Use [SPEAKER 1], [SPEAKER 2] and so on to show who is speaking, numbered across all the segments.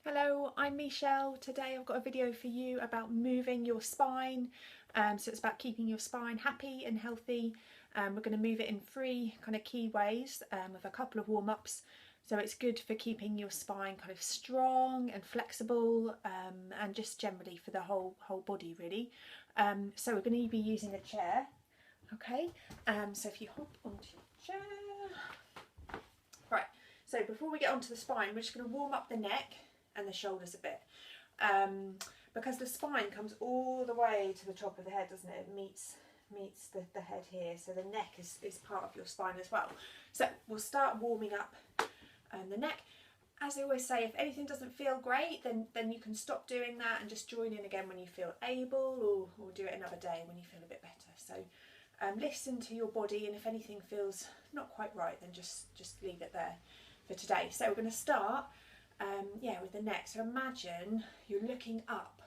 [SPEAKER 1] Hello, I'm Michelle. Today I've got a video for you about moving your spine. So it's about keeping your spine happy and healthy. We're going to move it in three kind of key ways with a couple of warm-ups. So it's good for keeping your spine kind of strong and flexible and just generally for the whole body really. So we're going to be using a chair. Okay, so if you hop onto your chair. Right, so before we get onto the spine, we're just going to warm up the neck and the shoulders a bit, because the spine comes all the way to the top of the head, doesn't it? It meets the head here, so the neck is part of your spine as well. So we'll start warming up the neck. As I always say, if anything doesn't feel great, then you can stop doing that and just join in again when you feel able, or do it another day when you feel a bit better. So listen to your body, and if anything feels not quite right, then just leave it there for today. So we're going to start with the neck. So imagine you're looking up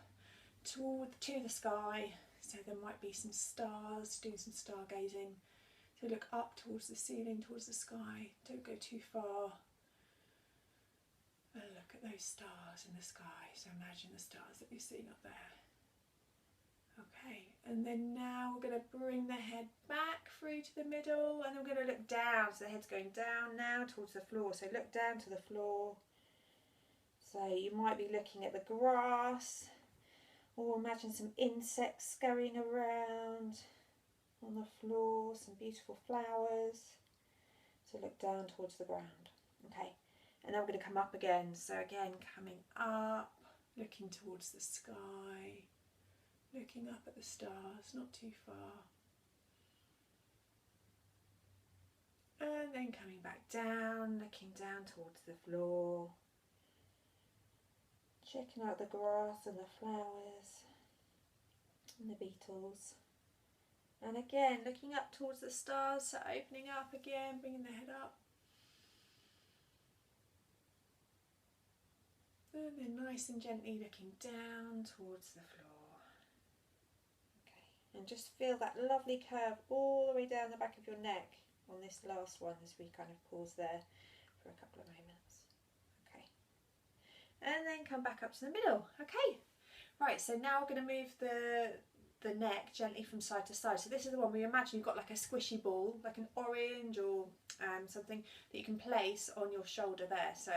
[SPEAKER 1] to the sky. So there might be some stars, do some stargazing. So look up towards the ceiling, towards the sky. Don't go too far. And look at those stars in the sky. So imagine the stars that you're seeing up there. Okay, and then now we're going to bring the head back through to the middle, and then we're going to look down. So the head's going down now towards the floor. So look down to the floor. So you might be looking at the grass, or imagine some insects scurrying around on the floor, some beautiful flowers. So look down towards the ground. Okay, and then we're going to come up again. So again, coming up, looking towards the sky, looking up at the stars, not too far. And then coming back down, looking down towards the floor. Checking out the grass and the flowers and the beetles. And again, looking up towards the stars, so opening up again, bringing the head up. And then nice and gently looking down towards the floor. Okay, and just feel that lovely curve all the way down the back of your neck on this last one as we kind of pause there for a couple of moments. And then come back up to the middle. Okay, right, so now we're going to move the neck gently from side to side. So this is the one where you imagine you've got like a squishy ball, like an orange or something that you can place on your shoulder there. So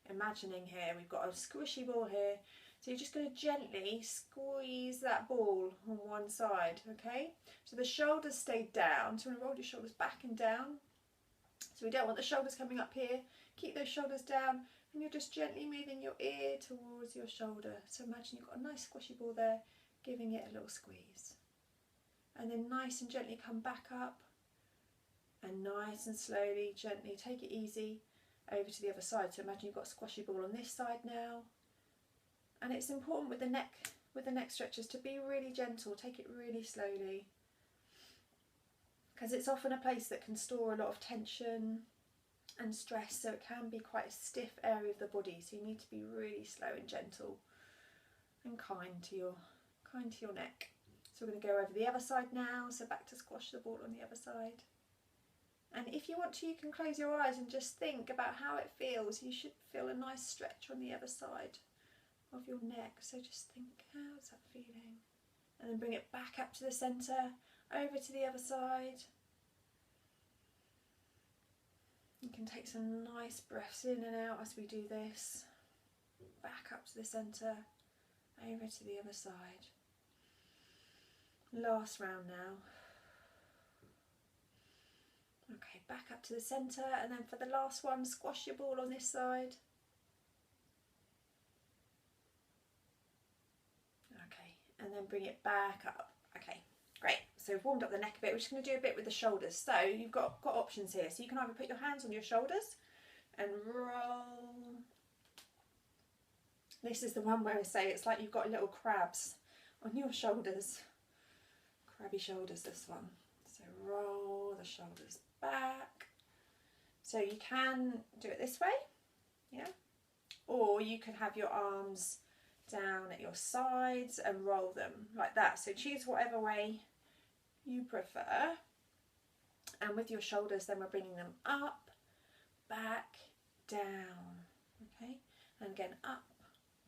[SPEAKER 1] imagining here, we've got a squishy ball here. So you're just going to gently squeeze that ball on one side, okay? So the shoulders stay down, so we're going to roll your shoulders back and down. So we don't want the shoulders coming up here. Keep those shoulders down. And you're just gently moving your ear towards your shoulder. So imagine you've got a nice squishy ball there, giving it a little squeeze. And then nice and gently come back up. And nice and slowly, gently, take it easy over to the other side. So imagine you've got a squishy ball on this side now. And it's important with the neck stretches to be really gentle. Take it really slowly. Because it's often a place that can store a lot of tension and stress, so it can be quite a stiff area of the body, so you need to be really slow and gentle and kind to your neck. So we're going to go over the other side now, so back to squash the ball on the other side. And if you want to, you can close your eyes and just think about how it feels. You should feel a nice stretch on the other side of your neck, so just think, how's that feeling? And then bring it back up to the centre, over to the other side. You can take some nice breaths in and out as we do this. Back up to the centre, over to the other side. Last round now. Okay, back up to the centre, and then for the last one, squash your ball on this side. Okay, and then bring it back up. Okay, great. So we've warmed up the neck a bit. We're just going to do a bit with the shoulders. So you've got options here. So you can either put your hands on your shoulders and roll. This is the one where I say it's like you've got little crabs on your shoulders. Crabby shoulders, this one. So roll the shoulders back. So you can do it this way, yeah? Or you can have your arms down at your sides and roll them like that. So choose whatever way you prefer. And with your shoulders, then we're bringing them up, back, down, okay? And again, up,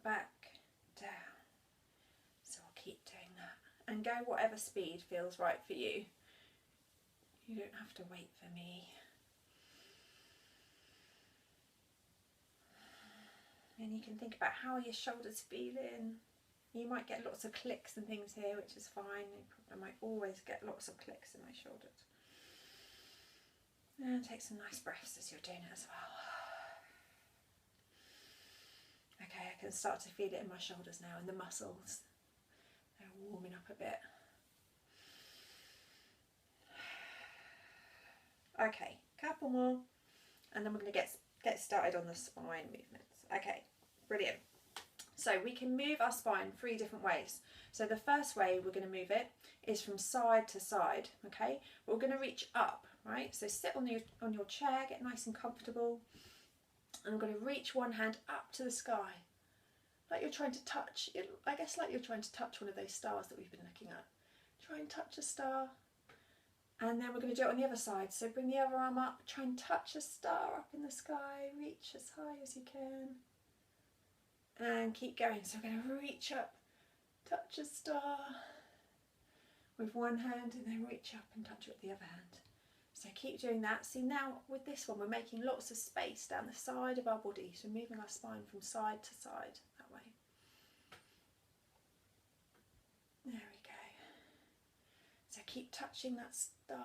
[SPEAKER 1] back, down. So I'll keep doing that and go whatever speed feels right for you. You don't have to wait for me. And you can think about how are your shoulders feeling. You might get lots of clicks and things here, which is fine. I might always get lots of clicks in my shoulders. And take some nice breaths as you're doing it as well. Okay, I can start to feel it in my shoulders now, and the muscles. They're warming up a bit. Okay, couple more, and then we're going to get started on the spine movements. Okay, brilliant. So we can move our spine 3 different ways. So the first way we're going to move it is from side to side. Okay, we're going to reach up, right? So sit on your chair, get nice and comfortable, and I'm going to reach one hand up to the sky, like you're trying to touch. I guess like you're trying to touch one of those stars that we've been looking at. Try and touch a star. And then we're going to do it on the other side. So bring the other arm up, try and touch a star up in the sky, reach as high as you can. And keep going. So we're going to reach up, touch a star with one hand, and then reach up and touch it with the other hand. So keep doing that. See, now with this one, we're making lots of space down the side of our body. So moving our spine from side to side that way. There we go. So keep touching that star.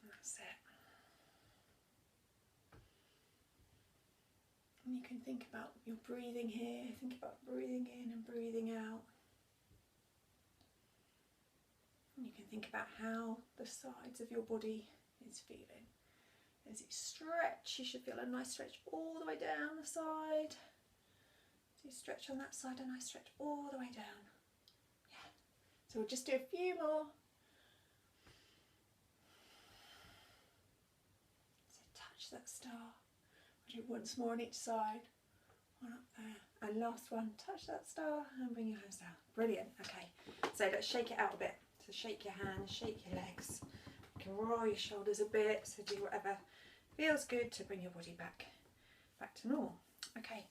[SPEAKER 1] That's it. And you can think about your breathing here. Think about breathing in and breathing out. And you can think about how the sides of your body is feeling. As you stretch, you should feel a nice stretch all the way down the side. So you stretch on that side, and I stretch all the way down. Yeah. So we'll just do a few more. So touch that star. We'll do once more on each side. One up there. And last one, touch that star and bring your hands down. Brilliant. Okay. So let's shake it out a bit. So shake your hands, shake your legs. You can roll your shoulders a bit. So do whatever feels good to bring your body back to normal. Okay.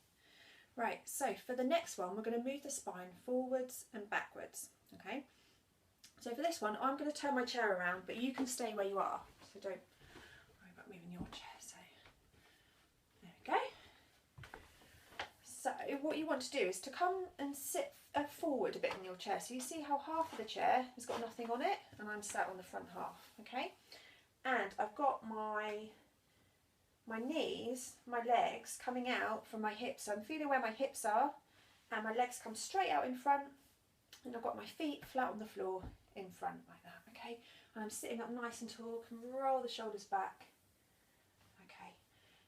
[SPEAKER 1] Right, so for the next one, we're going to move the spine forwards and backwards, okay? So for this one, I'm going to turn my chair around, but you can stay where you are, so don't worry about moving your chair. So there we go. So what you want to do is to come and sit forward a bit in your chair. So you see how half of the chair has got nothing on it, and I'm sat on the front half, okay? And I've got my knees, my legs coming out from my hips. So I'm feeling where my hips are, and my legs come straight out in front, and I've got my feet flat on the floor in front like that, okay? And I'm sitting up nice and tall, can roll the shoulders back. Okay,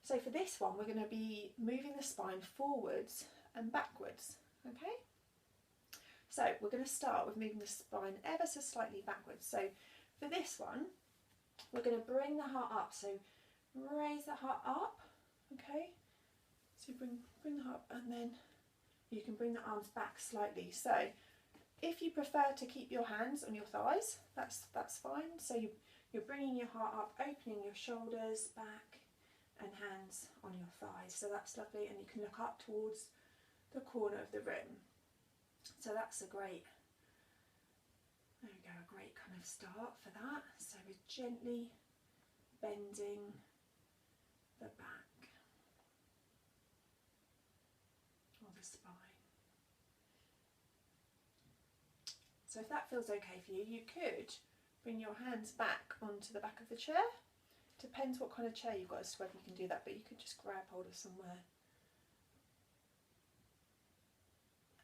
[SPEAKER 1] so for this one, we're going to be moving the spine forwards and backwards, okay? So we're going to start with moving the spine ever so slightly backwards. So for this one, we're going to bring the heart up. So raise the heart up, okay? So bring the heart up, and then you can bring the arms back slightly. So if you prefer to keep your hands on your thighs, that's fine. So you're bringing your heart up, opening your shoulders back, and hands on your thighs. So that's lovely, and you can look up towards the corner of the room. So that's a great, there we go, a great kind of start for that. So we're gently bending the back or the spine. So if that feels okay for you, you could bring your hands back onto the back of the chair. Depends what kind of chair you've got as to whether you can do that, but you could just grab hold of somewhere.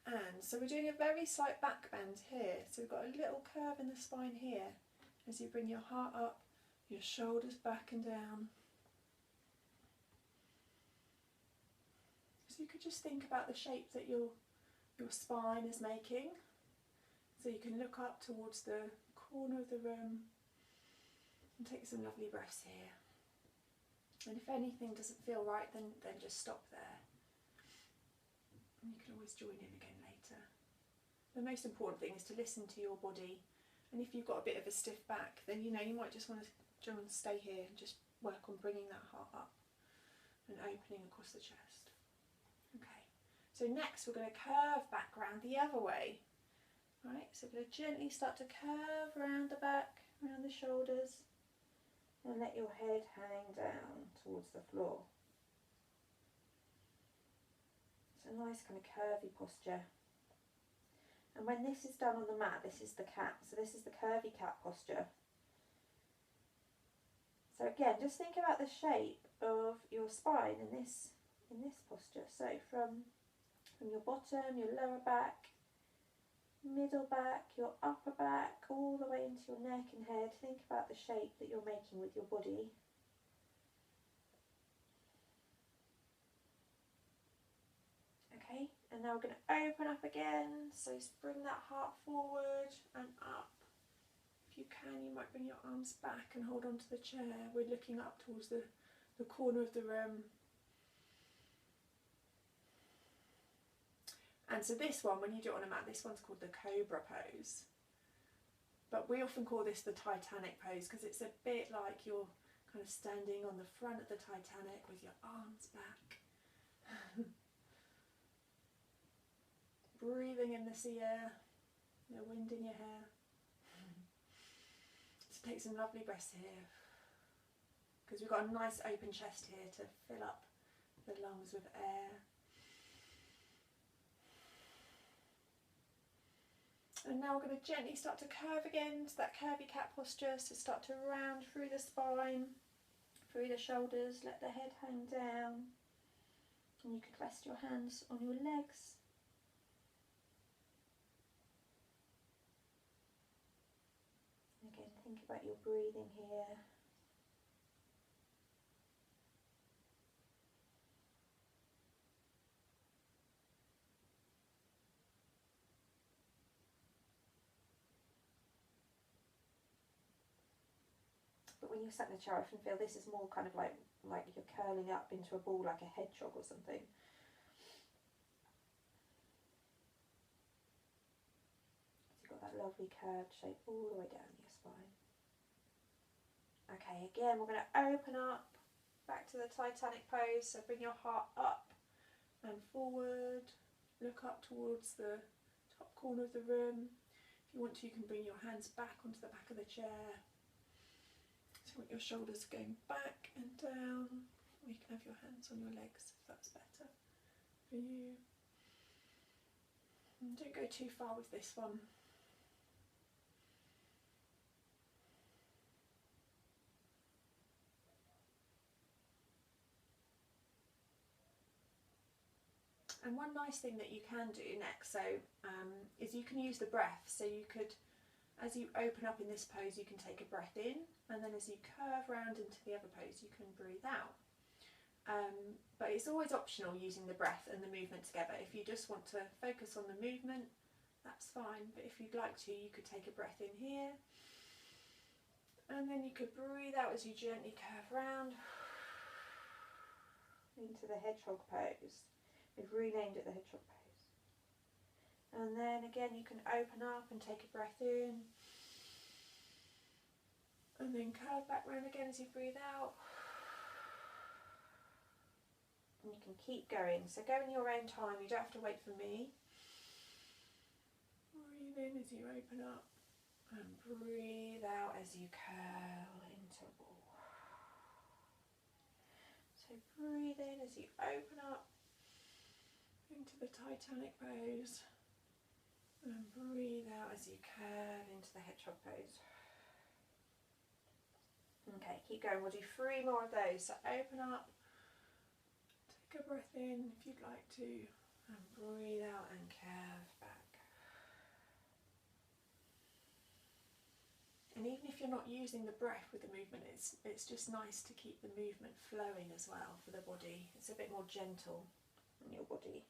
[SPEAKER 1] And so we're doing a very slight back bend here. So we've got a little curve in the spine here as you bring your heart up, your shoulders back and down. So you could just think about the shape that your spine is making. So you can look up towards the corner of the room and take some lovely breaths here. And if anything doesn't feel right, then just stop there. And you can always join in again later. The most important thing is to listen to your body. And if you've got a bit of a stiff back, then you might just want to stay here and just work on bringing that heart up and opening across the chest. Okay, so next we're going to curve back round the other way. Right, so we're going to gently start to curve around the back, around the shoulders, and let your head hang down towards the floor. It's a nice kind of curvy posture. And when this is done on the mat, this is the cat. So this is the curvy cat posture. So again, just think about the shape of your spine in this posture. So from your bottom, your lower back, middle back, your upper back, all the way into your neck and head. Think about the shape that you're making with your body. Okay, and now we're going to open up again. So bring that heart forward and up. If you can, you might bring your arms back and hold onto the chair. We're looking up towards the corner of the room. And so this one, when you do it on a mat, this one's called the Cobra pose. But we often call this the Titanic pose because it's a bit like you're kind of standing on the front of the Titanic with your arms back. Breathing in the sea air, the wind in your hair. So take some lovely breaths here. Because we've got a nice open chest here to fill up the lungs with air. And now we're going to gently start to curve again to that curvy cat posture. So start to round through the spine, through the shoulders, let the head hang down. And you can rest your hands on your legs. And again, think about your breathing here. But when you're sat in a chair, I often feel this is more kind of like you're curling up into a ball like a hedgehog or something. So you've got that lovely curved shape all the way down your spine. Okay, again, we're going to open up back to the Titanic pose. So bring your heart up and forward. Look up towards the top corner of the room. If you want to, you can bring your hands back onto the back of the chair. So you want your shoulders going back and down. Or you can have your hands on your legs if that's better for you. And don't go too far with this one. And one nice thing that you can do next, is you can use the breath. So you could, as you open up in this pose, you can take a breath in, and then as you curve round into the other pose, you can breathe out. But it's always optional using the breath and the movement together. If you just want to focus on the movement, that's fine. But if you'd like to, you could take a breath in here, and then you could breathe out as you gently curve round into the hedgehog pose. We've renamed it the hedgehog pose. And then again, you can open up and take a breath in. And then curve back round again as you breathe out. And you can keep going. So go in your own time, you don't have to wait for me. Breathe in as you open up. And breathe out as you curl into a ball. So breathe in as you open up into the Titanic pose, and breathe out as you curve into the hedgehog pose. Okay, keep going. We'll do 3 more of those. So open up, take a breath in if you'd like to, and breathe out and curve back. And even if you're not using the breath with the movement, it's just nice to keep the movement flowing as well for the body. It's a bit more gentle on your body.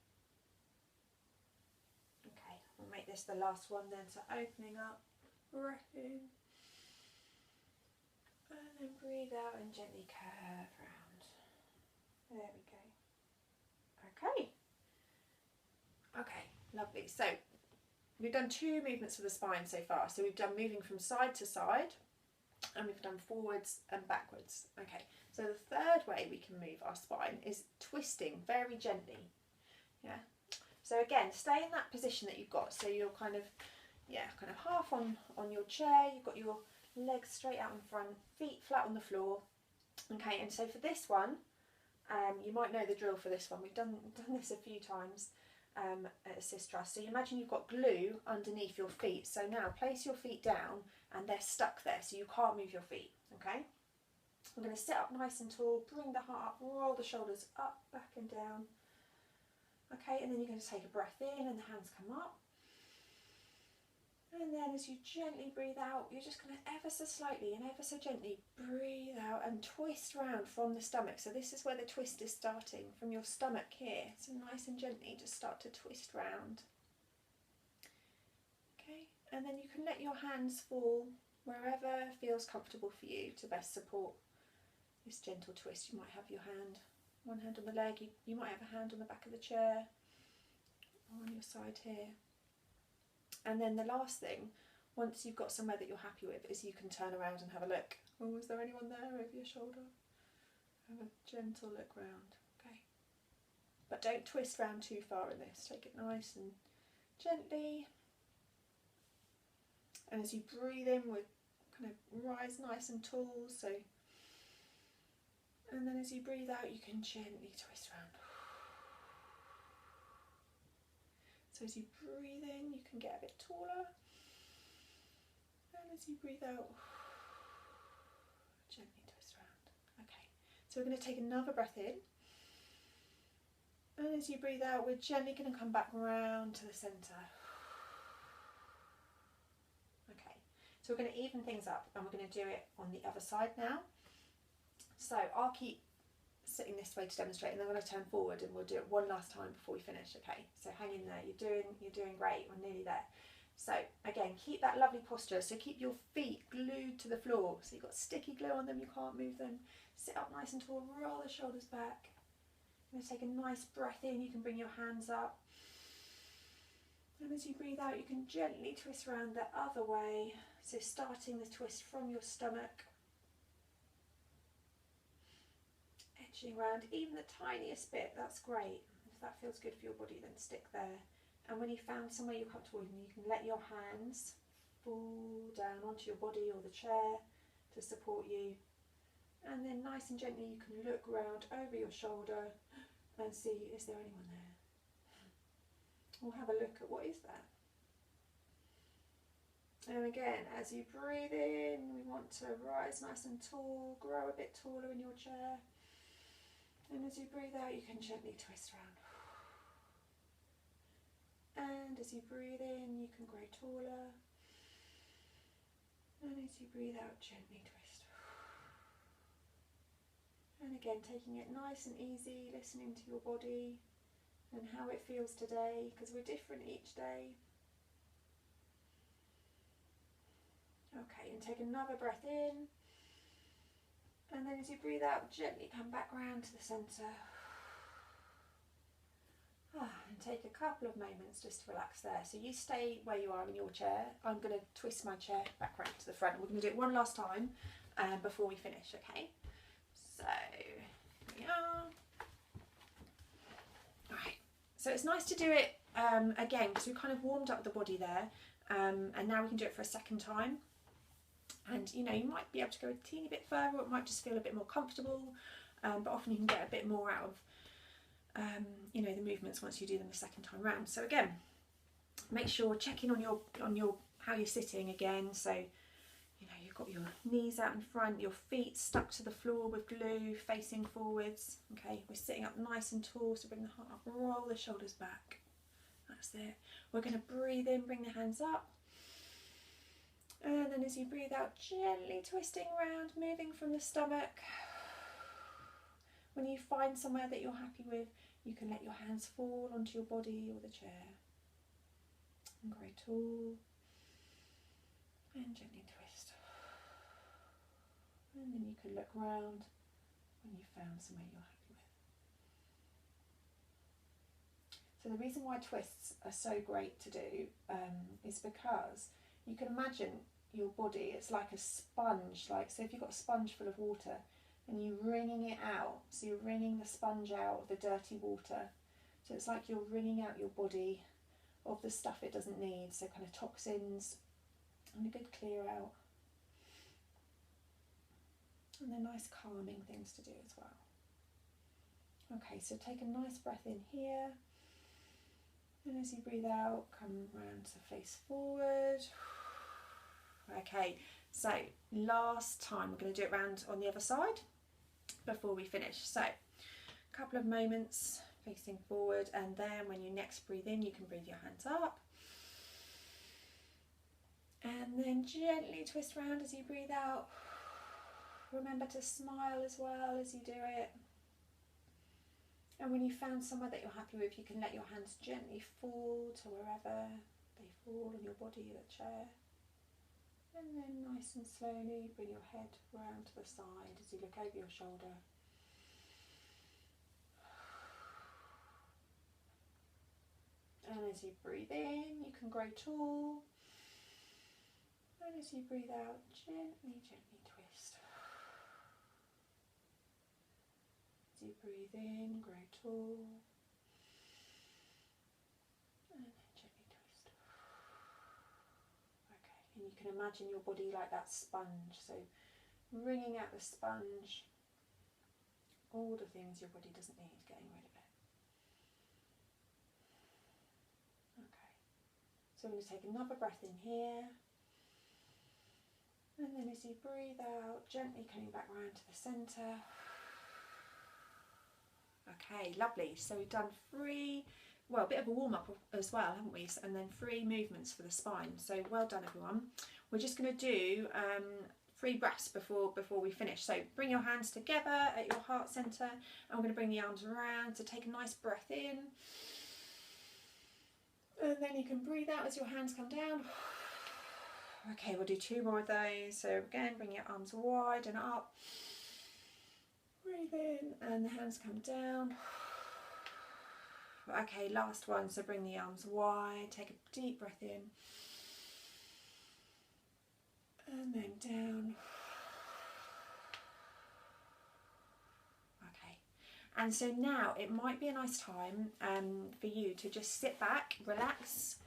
[SPEAKER 1] Okay, we'll make this the last one then. So opening up, breath in, and then breathe out and gently curve round. There we go. Okay. Okay, lovely. So we've done 2 movements for the spine so far. So we've done moving from side to side, and we've done forwards and backwards. Okay, So the third way we can move our spine is twisting very gently. Yeah. So again, stay in that position that you've got. So you're kind of half on your chair. You've got your legs straight out in front, feet flat on the floor. Okay, and so for this one, you might know the drill for this one. We've done this a few times at Assist Trust. So you imagine you've got glue underneath your feet. So now place your feet down and they're stuck there, so you can't move your feet. Okay. I'm going to sit up nice and tall, bring the heart up, roll the shoulders up, back and down. Okay, and then you're going to take a breath in and the hands come up. And then as you gently breathe out, you're just going to ever so slightly and ever so gently breathe out and twist round from the stomach. So this is where the twist is starting, from your stomach here. So nice and gently just start to twist round. Okay, and then you can let your hands fall wherever feels comfortable for you to best support this gentle twist. You might have your hand, one hand on the leg, you might have a hand on the back of the chair or on your side here. And then the last thing, once you've got somewhere that you're happy with, is you can turn around and have a look. Oh, is there anyone there over your shoulder? Have a gentle look round, okay. But don't twist round too far in this. Take it nice and gently. And as you breathe in, we'll kind of rise nice and tall. So, and then as you breathe out, you can gently twist round. So as you breathe in, you can get a bit taller. And as you breathe out, gently twist round. Okay, so we're going to take another breath in. And as you breathe out, we're gently going to come back round to the centre. Okay, so we're going to even things up and we're going to do it on the other side now. So I'll keep sitting this way to demonstrate, and then I'm going to turn forward and we'll do it one last time before we finish. Okay, so hang in there, you're doing great, we're nearly there. So again, keep that lovely posture, so keep your feet glued to the floor, so you've got sticky glue on them, you can't move them. Sit up nice and tall, roll the shoulders back. I'm going to take a nice breath in, you can bring your hands up, and as you breathe out you can gently twist around the other way, so starting the twist from your stomach, edging around even the tiniest bit. That's great. If that feels good for your body, then stick there. And when you've found somewhere you're comfortable in, you can let your hands fall down onto your body or the chair to support you. And then nice and gently you can look round over your shoulder and see, is there anyone there? We'll have a look at what is that. And again, as you breathe in, we want to rise nice and tall, grow a bit taller in your chair. And as you breathe out, you can gently twist around. And as you breathe in, you can grow taller. And as you breathe out, gently twist. And again, taking it nice and easy, listening to your body and how it feels today, because we're different each day. Okay, and take another breath in. And then as you breathe out, gently come back round to the centre. And take a couple of moments just to relax there. So you stay where you are in your chair. I'm going to twist my chair back round to the front. We're going to do it one last time before we finish, okay? So, here we are. Alright, so it's nice to do it again, because we've kind of warmed up the body there. And now we can do it for a second time. And you know, you might be able to go a teeny bit further, or it might just feel a bit more comfortable, but often you can get a bit more out of you know, the movements once you do them the second time round. So again, make sure, check in on your how you're sitting again. So you know, you've got your knees out in front, your feet stuck to the floor with glue, facing forwards. Okay, we're sitting up nice and tall, so bring the heart up, roll the shoulders back. That's it. We're going to breathe in, bring the hands up. And then as you breathe out, gently twisting around, moving from the stomach. When you find somewhere that you're happy with, you can let your hands fall onto your body or the chair. And grow tall. And gently twist. And then you can look round when you've found somewhere you're happy with. So the reason why twists are so great to do is because you can imagine your body, it's like a sponge, so if you've got a sponge full of water and you're wringing it out. So you're wringing the sponge out of the dirty water. So it's like you're wringing out your body of the stuff it doesn't need. So kind of toxins and a good clear out. And they're nice calming things to do as well. Okay, so take a nice breath in here. And as you breathe out, come round to face forward. Okay, so last time we're going to do it round on the other side before we finish. So a couple of moments facing forward, and then when you next breathe in, you can breathe your hands up. And then gently twist around as you breathe out. Remember to smile as well as you do it. And when you found somewhere that you're happy with, you can let your hands gently fall to wherever they fall on your body, the chair. And then nice and slowly bring your head round to the side as you look over your shoulder. And as you breathe in, you can grow tall. And as you breathe out, gently, gently twist. As you breathe in, grow tall. And then gently twist. Okay, and you can imagine your body like that sponge. So wringing out the sponge, all the things your body doesn't need, getting rid of it. Okay, so I'm going to take another breath in here. And then as you breathe out, gently coming back round to the centre. Okay, lovely. So we've done a bit of a warm-up as well, haven't we? And then 3 movements for the spine. So well done, everyone. We're just going to do 3 breaths before we finish. So bring your hands together at your heart centre. And we're going to bring the arms around. So take a nice breath in. And then you can breathe out as your hands come down. Okay, we'll do 2 more of those. So again, bring your arms wide and up. Breathe in and the hands come down. Okay, last one. So bring the arms wide. Take a deep breath in. And then down. Okay. And so now it might be a nice time for you to just sit back, relax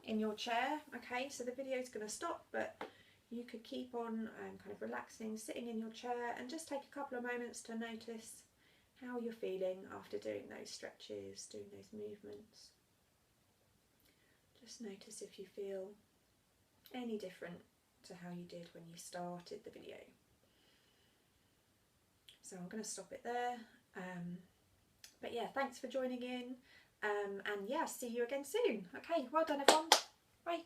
[SPEAKER 1] in your chair. Okay, so the video is going to stop, but you could keep on kind of relaxing, sitting in your chair, and just take a couple of moments to notice how you're feeling after doing those stretches, doing those movements. Just notice if you feel any different to how you did when you started the video. So I'm going to stop it there. But yeah, thanks for joining in. And yeah, see you again soon. Okay, well done everyone. Bye.